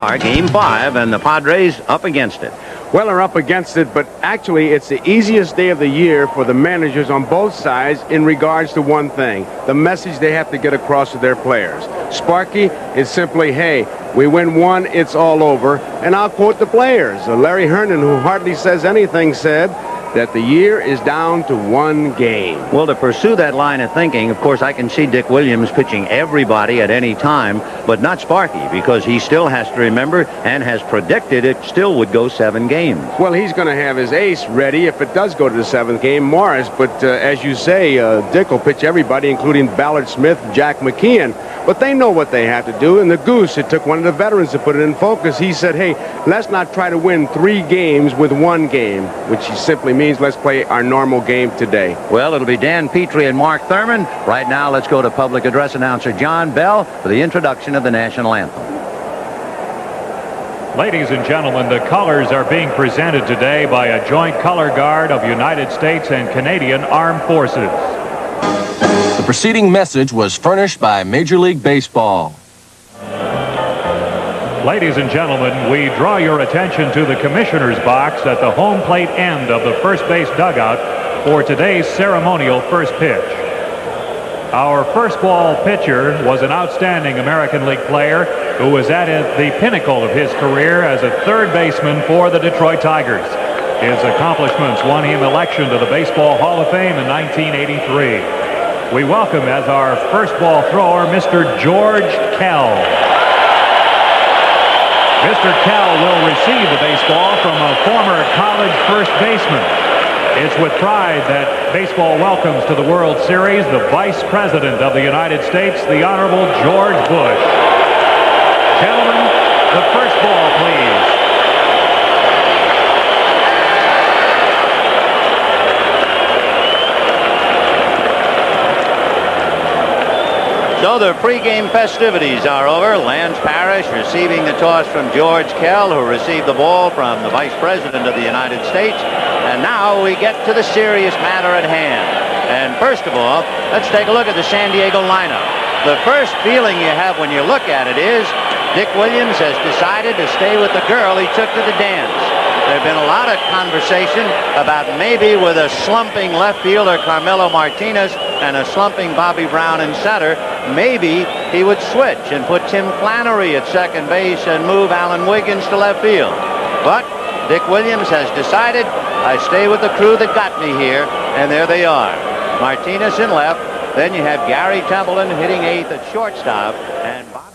Our Game 5, and the Padres up against it. Well, they're up against it, but actually it's the easiest day of the year for the managers on both sides in regards to one thing, the message they have to get across to their players. Sparky is simply, hey, we win one, it's all over. And I'll quote the players. Larry Herndon, who hardly says anything, said that the year is down to one game. Well, to pursue that line of thinking, of course, I can see Dick Williams pitching everybody at any time, but not Sparky, because he still has to remember and has predicted it still would go 7 games. Well, he's going to have his ace ready if it does go to the 7th game, Morris. But as you say, Dick will pitch everybody, including Ballard Smith, Jack McKeon. But they know what they have to do. And the Goose, it took one of the veterans to put it in focus. He said, hey, let's not try to win 3 games with 1 game, which simply means let's play our normal game today. Well, it'll be Dan Petrie and Mark Thurman. Right now, let's go to public address announcer John Bell for the introduction of the national anthem. Ladies and gentlemen, the colors are being presented today by a joint color guard of United States and Canadian Armed Forces. The preceding message was furnished by Major League Baseball. Ladies and gentlemen, we draw your attention to the commissioner's box at the home plate end of the first base dugout for today's ceremonial first pitch. Our first ball pitcher was an outstanding American League player who was at the pinnacle of his career as a third baseman for the Detroit Tigers. His accomplishments won him election to the Baseball Hall of Fame in 1983. We welcome as our first ball thrower Mr. George Kell. Mr. Kell will receive the baseball from a former college first baseman. It's with pride that baseball welcomes to the World Series the Vice President of the United States, the Honorable George Bush. Gentlemen, the first ball, please. So the pregame festivities are over. Lance Parrish receiving the toss from George Kell, who received the ball from the Vice President of the United States. And now we get to the serious matter at hand. And first of all, let's take a look at the San Diego lineup. The first feeling you have when you look at it is Dick Williams has decided to stay with the girl he took to the dance. There's been a lot of conversation about maybe with a slumping left fielder Carmelo Martinez and a slumping Bobby Brown in center, maybe he would switch and put Tim Flannery at second base and move Alan Wiggins to left field. But Dick Williams has decided, I stay with the crew that got me here, and there they are. Martinez in left, then you have Gary Templeton hitting 8th at shortstop, and Bobby